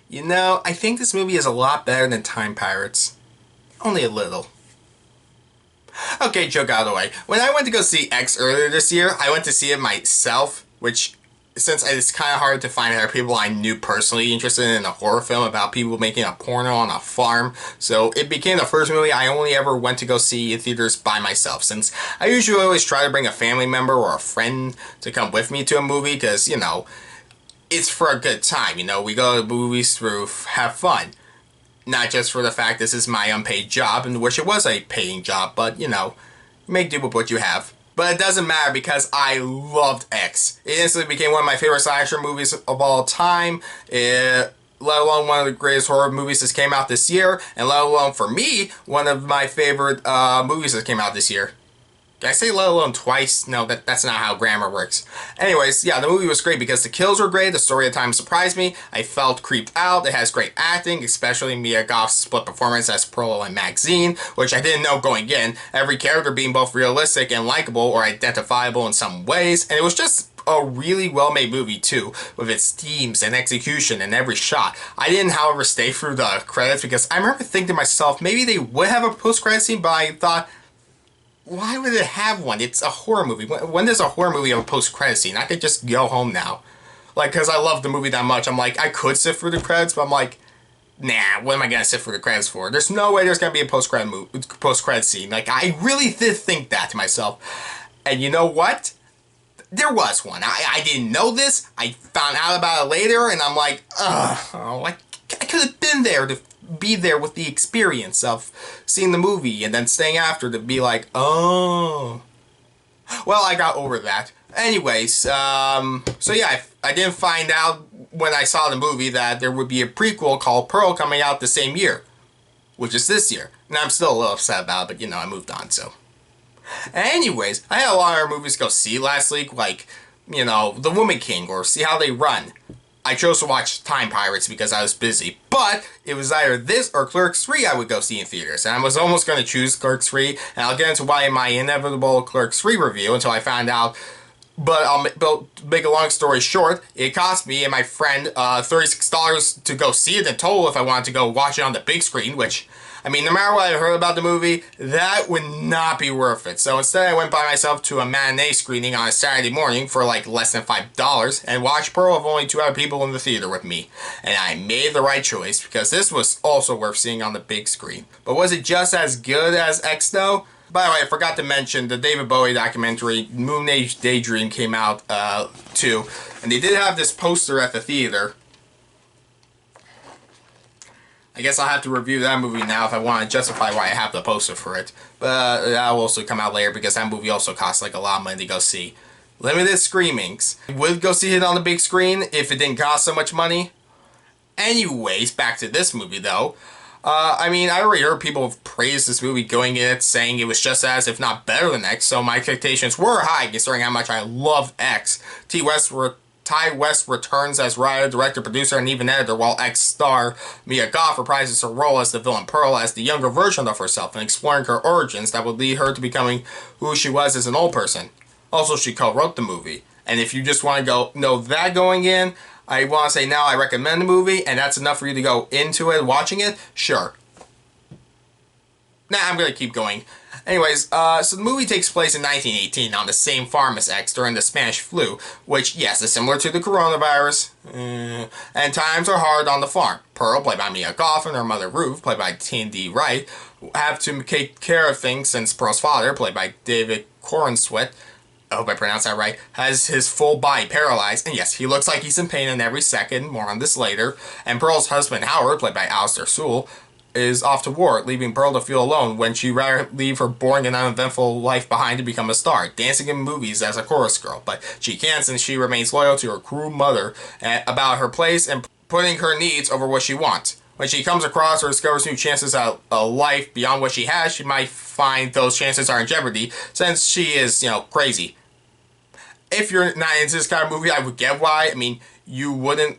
You know, I think this movie is a lot better than Time Pirates. Only a little. Okay, joke out of the way. When I went to go see X earlier this year, I went to see it myself, which, since it's kind of hard to find other people I knew personally interested in a horror film about people making a porno on a farm, so it became the first movie I only ever went to go see in theaters by myself, since I usually always try to bring a family member or a friend to come with me to a movie, because, it's for a good time, we go to movies to have fun. Not just for the fact this is my unpaid job, and wish it was a paying job, but, make do with what you have. But it doesn't matter because I loved X. It instantly became one of my favorite slasher movies of all time, let alone one of the greatest horror movies that came out this year, and let alone, for me, one of my favorite movies that came out this year. Did I say let alone twice? No, that's not how grammar works. Anyways, yeah, the movie was great because the kills were great, the story at times surprised me, I felt creeped out, it has great acting, especially Mia Goth's split performance as Pearl and Maxine, which I didn't know going in, every character being both realistic and likable or identifiable in some ways, and it was just a really well-made movie too, with its themes and execution in every shot. I didn't, however, stay through the credits because I remember thinking to myself, maybe they would have a post-credit scene, but I thought, why would it have one? It's a horror movie. When does a horror movie have a post-credit scene? I could just go home now. Like, because I love the movie that much. I'm like, I could sit through the credits, but I'm like, nah, what am I going to sit through the credits for? There's no way there's going to be a post-credit scene. Like, I really did think that to myself. And you know what? There was one. I didn't know this. I found out about it later, and I'm like, I could have been there to be there with the experience of seeing the movie and then staying after to be like, oh. Well, I got over that. Anyways, so yeah, I didn't find out when I saw the movie that there would be a prequel called Pearl coming out the same year, which is this year. And I'm still a little upset about it, but I moved on, so. Anyways, I had a lot of movies to go see last week, like, The Woman King or See How They Run. I chose to watch Time Pirates because I was busy, but it was either this or Clerks 3 I would go see in theaters, and I was almost going to choose Clerks 3, and I'll get into why in my inevitable Clerks 3 review until I found out, but I'll make a long story short, it cost me and my friend $36 to go see it in total if I wanted to go watch it on the big screen, which, I mean, no matter what I heard about the movie, that would not be worth it. So instead I went by myself to a matinee screening on a Saturday morning for like less than $5 and watched Pearl with only 2 other people in the theater with me. And I made the right choice because this was also worth seeing on the big screen. But was it just as good as X though? By the way, I forgot to mention the David Bowie documentary, Moon Age Daydream, came out too. And they did have this poster at the theater. I guess I'll have to review that movie now if I want to justify why I have the poster for it. But that'll also come out later because that movie also costs like a lot of money to go see. Limited screenings. I would go see it on the big screen if it didn't cost so much money. Anyways, back to this movie though. I mean, I already heard people praise this movie going in it, saying it was just as, if not better than X, so my expectations were high considering how much I loved X. Ty West returns as writer, director, producer, and even editor, while X-star Mia Goth reprises her role as the villain Pearl as the younger version of herself and exploring her origins that would lead her to becoming who she was as an old person. Also, she co-wrote the movie. And if you just want to know that going in, I want to say now I recommend the movie, and that's enough for you to go into it, watching it? Sure. Nah, I'm going to keep going. Anyways, so the movie takes place in 1918 on the same farm as X during the Spanish flu, which, yes, is similar to the coronavirus, and times are hard on the farm. Pearl, played by Mia Goth, and her mother Ruth, played by Tandi Wright, have to take care of things since Pearl's father, played by David Corenswet, I hope I pronounced that right, has his full body paralyzed, and yes, he looks like he's in pain in every second, more on this later, and Pearl's husband Howard, played by Alistar Sewell, is off to war, leaving Pearl to feel alone when she'd rather leave her boring and uneventful life behind to become a star, dancing in movies as a chorus girl, but she can't since she remains loyal to her cruel mother about her place and putting her needs over what she wants. When she comes across or discovers new chances at a life beyond what she has, she might find those chances are in jeopardy since she is, crazy. If you're not into this kind of movie, I would get why. I mean, you wouldn't.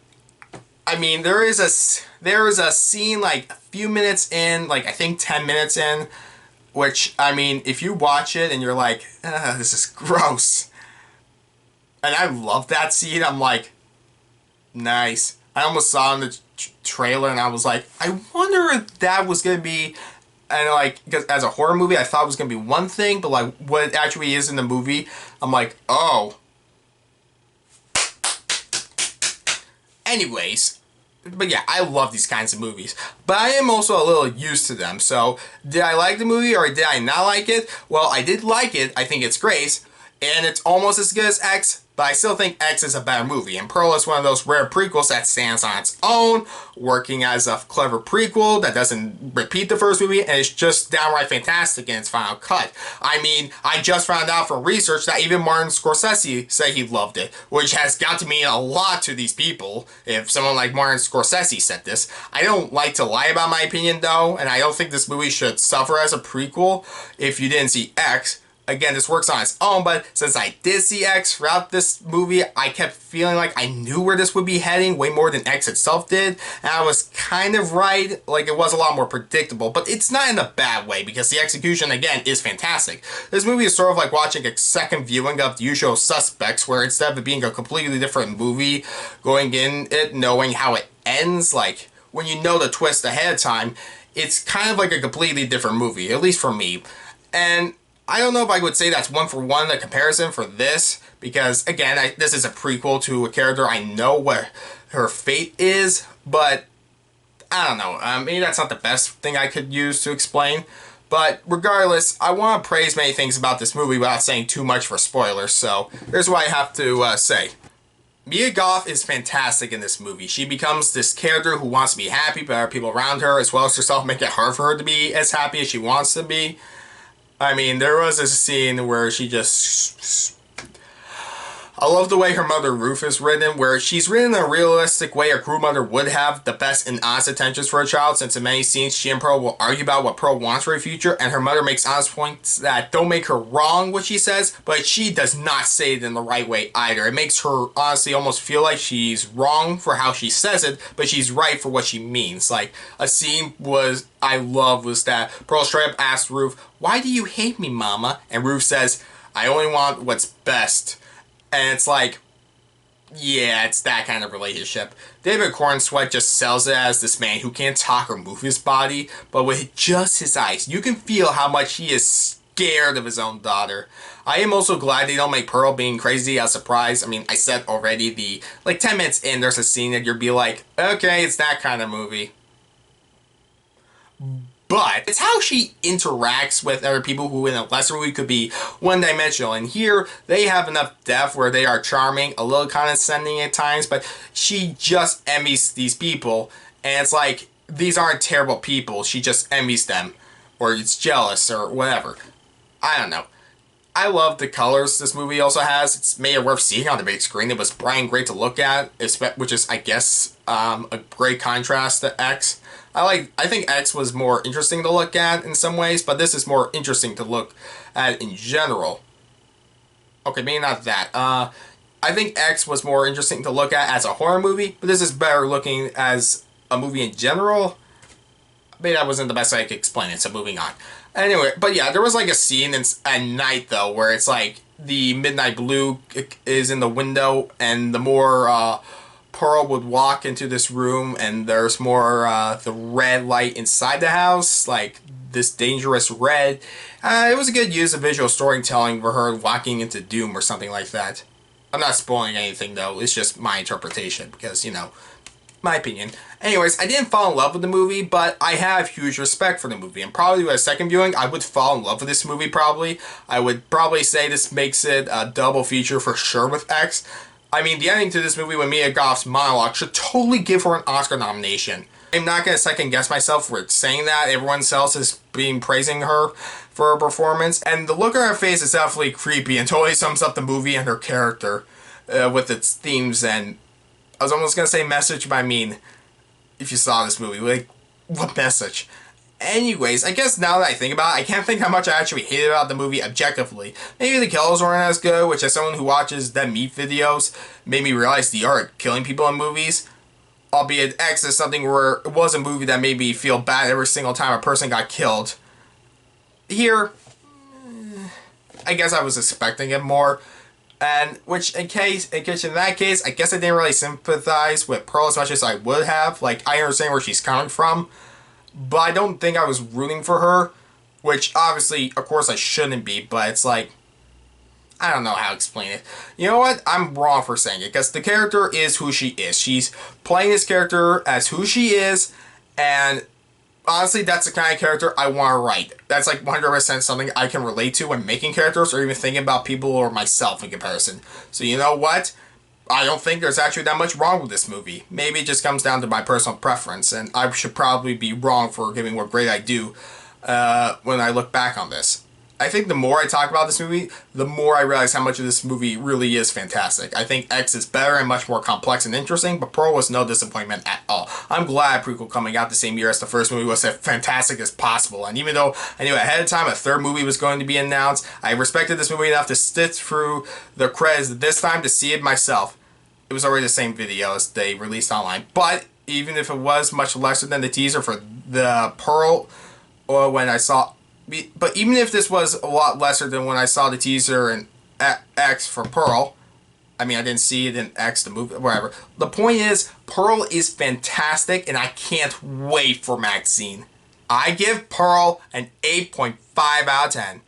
I mean, there is a scene like a few minutes in, like I think 10 minutes in, which, I mean, if you watch it and you're like, this is gross. And I love that scene. I'm like, nice. I almost saw in the trailer, and I was like, I wonder if that was gonna be, and like, because as a horror movie, I thought it was gonna be one thing, but like what it actually is in the movie, I'm like, oh. Anyways, but yeah, I love these kinds of movies. But I am also a little used to them. So, did I like the movie or did I not like it? Well, I did like it. I think it's great. And it's almost as good as X, but I still think X is a better movie. And Pearl is one of those rare prequels that stands on its own, working as a clever prequel that doesn't repeat the first movie, and it's just downright fantastic in its final cut. I mean, I just found out from research that even Martin Scorsese said he loved it, which has got to mean a lot to these people, if someone like Martin Scorsese said this. I don't like to lie about my opinion, though, and I don't think this movie should suffer as a prequel if you didn't see X. Again, this works on its own, but since I did see X throughout this movie, I kept feeling like I knew where this would be heading way more than X itself did, and I was kind of right. Like, it was a lot more predictable, but it's not in a bad way, because the execution, again, is fantastic. This movie is sort of like watching a second viewing of The Usual Suspects, where instead of it being a completely different movie, going in it, knowing how it ends, like, when you know the twist ahead of time, it's kind of like a completely different movie, at least for me. And I don't know if I would say that's one for one the comparison for this, because again, this is a prequel to a character I know what her fate is, but I don't know, maybe that's not the best thing I could use to explain. But regardless, I want to praise many things about this movie without saying too much for spoilers, so here's what I have to say. Mia Goth is fantastic in this movie. She becomes this character who wants to be happy, but other people around her, as well as herself, make it hard for her to be as happy as she wants to be. I mean, there was a scene where she just... I love the way her mother Ruth is written, where she's written in a realistic way a cruel mother would have the best and honest intentions for a child, since in many scenes she and Pearl will argue about what Pearl wants for her future, and her mother makes honest points that don't make her wrong what she says, but she does not say it in the right way either. It makes her honestly almost feel like she's wrong for how she says it, but she's right for what she means. Like, a scene I love was that Pearl straight up asked Ruth, "Why do you hate me, Mama?" And Ruth says, "I only want what's best." And it's like, yeah, it's that kind of relationship. David Corenswet just sells it as this man who can't talk or move his body, but with just his eyes, you can feel how much he is scared of his own daughter. I am also glad they don't make Pearl being crazy a surprise. I mean, I said already, like 10 minutes in, there's a scene that you'll be like, okay, it's that kind of movie. But it's how she interacts with other people who in a lesser movie could be one-dimensional. And here, they have enough depth where they are charming, a little condescending at times, but she just envies these people. And it's like, these aren't terrible people, she just envies them. Or it's jealous, or whatever. I don't know. I love the colors this movie also has. It's made it worth seeing on the big screen. It was bright and great to look at, which is, I guess, a great contrast to X. I think X was more interesting to look at in some ways, but this is more interesting to look at in general. Okay, maybe not that. I think X was more interesting to look at as a horror movie, but this is better looking as a movie in general. Maybe that wasn't the best way I could explain it, so moving on. Anyway, but yeah, there was like a scene at night though, where it's like the midnight blue is in the window, and the more Pearl would walk into this room, and there's more the red light inside the house, like this dangerous red. It was a good use of visual storytelling for her walking into doom or something like that. I'm not spoiling anything though, it's just my interpretation, because, you know, my opinion. Anyways, I didn't fall in love with the movie, but I have huge respect for the movie, and probably with a second viewing, I would fall in love with this movie probably. I would probably say this makes it a double feature for sure with X. I mean, the ending to this movie with Mia Goth's monologue should totally give her an Oscar nomination. I'm not going to second guess myself for saying that. Everyone else is praising her for her performance. And the look on her face is definitely creepy and totally sums up the movie and her character with its themes. And I was almost going to say message, but I mean, if you saw this movie, like, what message? Anyways, I guess now that I think about it, I can't think how much I actually hated about the movie objectively. Maybe the kills weren't as good, which as someone who watches them meat videos, made me realize the art of killing people in movies. Albeit X is something where it was a movie that made me feel bad every single time a person got killed. Here, I guess I was expecting it more. And which in that case, I guess I didn't really sympathize with Pearl as much as I would have. Like, I understand where she's coming from, but I don't think I was rooting for her, which obviously, of course, I shouldn't be, but it's like, I don't know how to explain it. You know what? I'm wrong for saying it, because the character is who she is. She's playing this character as who she is, and honestly, that's the kind of character I want to write. That's like 100% something I can relate to when making characters, or even thinking about people or myself in comparison. So you know what? I don't think there's actually that much wrong with this movie. Maybe it just comes down to my personal preference, and I should probably be wrong for giving what grade I do when I look back on this. I think the more I talk about this movie, the more I realize how much of this movie really is fantastic. I think X is better and much more complex and interesting, but Pearl was no disappointment at all. I'm glad prequel coming out the same year as the first movie was as fantastic as possible, and even though I knew ahead of time a third movie was going to be announced, I respected this movie enough to sit through the credits this time to see it myself. It was already the same video as they released online, but even if it was much lesser than the teaser for the Pearl, or when I saw... But even if this was a lot lesser than when I saw the teaser in X for Pearl, I mean, I didn't see it in X, the movie, whatever. The point is, Pearl is fantastic, and I can't wait for Maxine. I give Pearl an 8.5 out of 10.